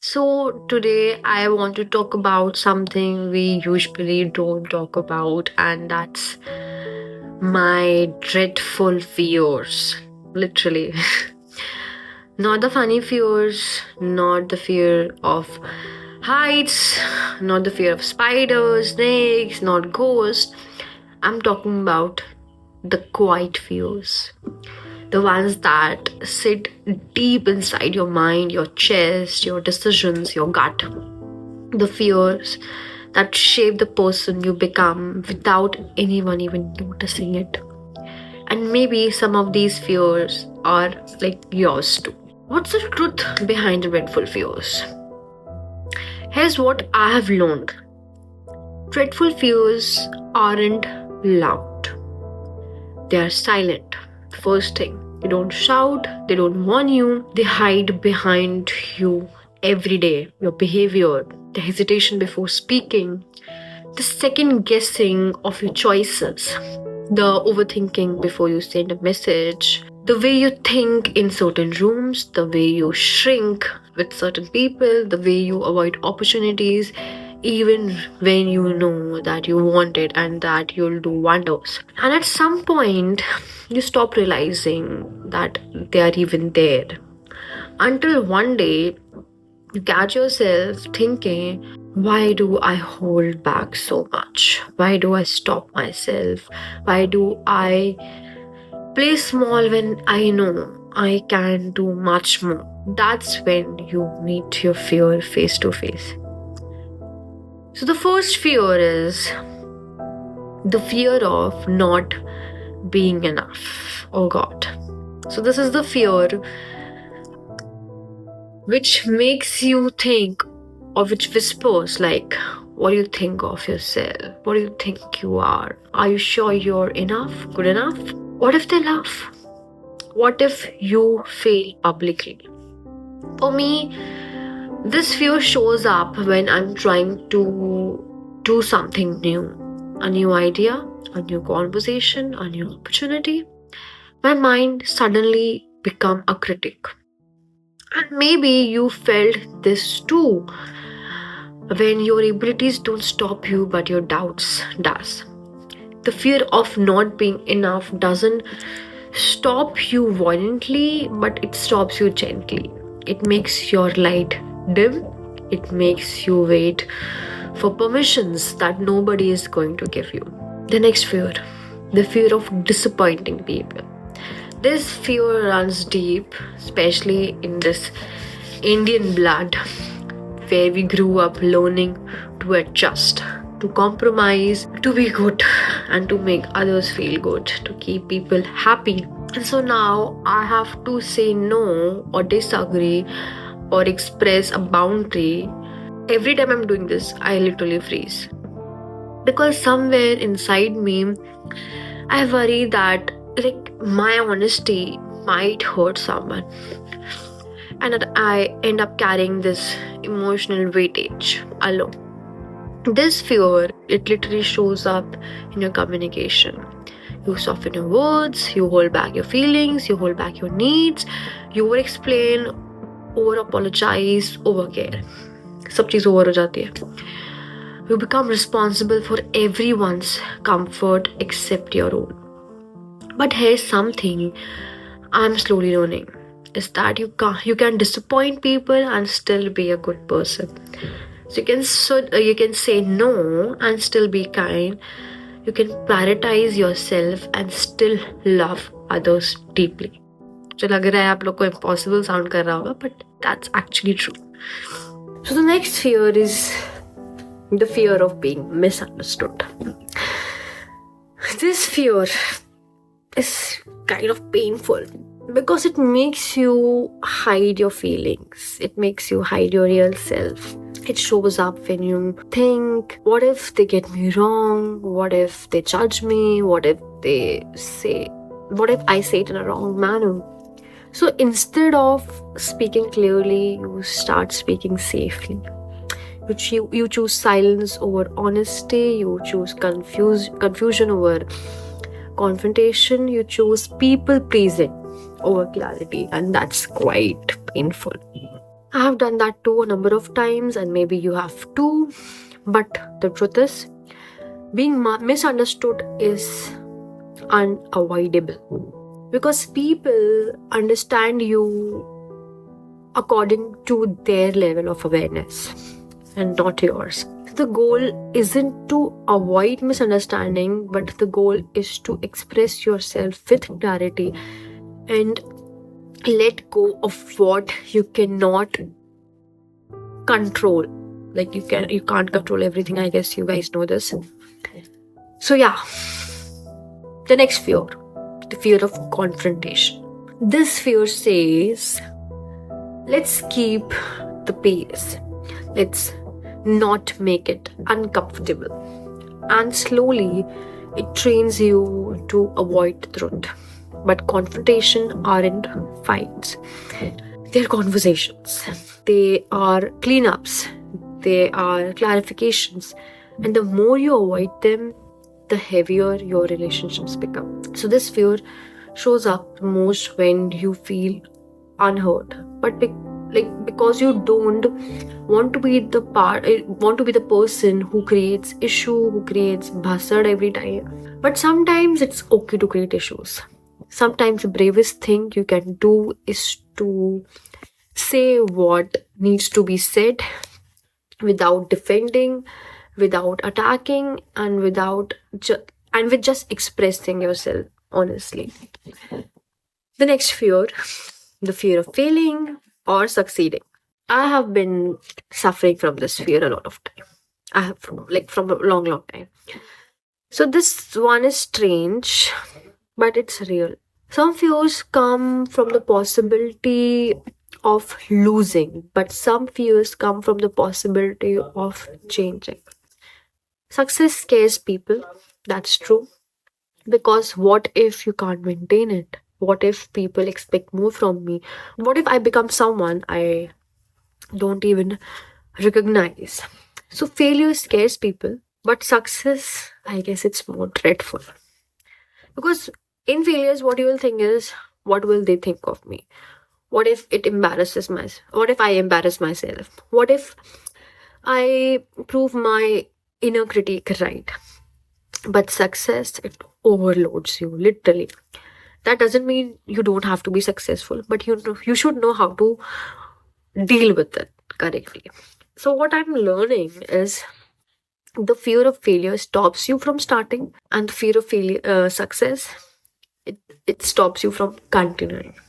So, today I want to talk about something we usually don't talk about, and that's my dreadful fears. Literally. Not the funny fears, not the fear of heights, not the fear of spiders, snakes, not ghosts. I'm talking about the quiet fears. The ones that sit deep inside your mind, your chest, your decisions, your gut. The fears that shape the person you become without anyone even noticing it. And maybe some of these fears are like yours too. What's the truth behind the dreadful fears? Here's what I have learned. Dreadful fears aren't loud. They are silent. First thing, they don't shout, they don't warn you, they hide behind you every day. Your behavior, the hesitation before speaking, the second guessing of your choices, the overthinking before you send a message, the way you think in certain rooms, the way you shrink with certain people, the way you avoid opportunities, even when you know that you want it and that you'll do wonders. And at some point, you stop realizing that they are even there. Until one day, you catch yourself thinking, why do I hold back so much? Why do I stop myself? Why do I play small when I know I can do much more? That's when you meet your fear face to face. So, the first fear is the fear of not being enough. Oh God. So, this is the fear which makes you think, or which whispers like, what do you think of yourself? What do you think you are? Are you sure you're enough? Good enough? What if they laugh? What if you fail publicly? For me, this fear shows up when I'm trying to do something new, a new idea, a new conversation, a new opportunity. My mind suddenly become a critic. And maybe you felt this too, when your abilities don't stop you but your doubts does. The fear of not being enough doesn't stop you violently, but it stops you gently. It makes your light dim. It makes you wait for permissions that nobody is going to give you. The next fear, the fear of disappointing people. This fear runs deep, especially in this Indian blood, where we grew up learning to adjust, to compromise, to be good, and to make others feel good, to keep people happy. And so now I have to say no or disagree or express a boundary. Every time I'm doing this, I literally freeze. Because somewhere inside me, I worry that my honesty might hurt someone and that I end up carrying this emotional weightage alone. This fear, it literally shows up in your communication. You soften your words, you hold back your feelings, you hold back your needs, you over explain, over apologize, over care. सब चीज़ over हो जाती है. You become responsible for everyone's comfort except your own. But here's something I'm slowly learning is that you can disappoint people and still be a good person. So you can say no and still be kind. You can prioritize yourself and still love others deeply. जो लग रहा है आप लोग को impossible sound कर रहा होगा, but that's actually true. So the next fear is the fear of being misunderstood. This fear is kind of painful because it makes you hide your feelings. It makes you hide your real self. It shows up when you think, what if they get me wrong? What if they judge me? What if I say it in a wrong manner? So instead of speaking clearly, you start speaking safely. You choose silence over honesty. You choose confusion over confrontation. You choose people pleasing over clarity, and that's quite painful. I have done that too a number of times, and maybe you have too. But the truth is, being misunderstood is unavoidable because people understand you according to their level of awareness and not yours. The goal isn't to avoid misunderstanding, but the goal is to express yourself with clarity and let go of what you cannot control. Like you can't control everything. I guess you guys know this. So yeah, the next fear, the fear of confrontation. This fear says, let's keep the pace. Let's not make it uncomfortable. And slowly, it trains you to avoid the truth. But confrontation aren't fights, they're conversations, they are cleanups, they are clarifications. And the more you avoid them, the heavier your relationships become. So, this fear shows up most when you feel unheard, but because you don't want to be the person who creates issue, who creates buzzard every time. But sometimes it's okay to create issues. Sometimes the bravest thing you can do is to say what needs to be said without defending, without attacking, and with just expressing yourself honestly. The next fear, the fear of failing or succeeding. I have been suffering from this fear a lot of time. I have from a long, long time. So this one is strange, but it's real. Some fears come from the possibility of losing, but some fears come from the possibility of changing. Success scares people, that's true. Because what if you can't maintain it? What if people expect more from me? What if I become someone I don't even recognize? So failure scares people, but success, I guess it's more dreadful. Because in failures, what you will think is, what will they think of me? What if it embarrasses myself? What if I embarrass myself? What if I prove my inner critic right? But success, it overloads you, literally. That doesn't mean you don't have to be successful, but you should know how to deal with it correctly. So what I'm learning is the fear of failure stops you from starting, and the fear of failure success, it stops you from continuing.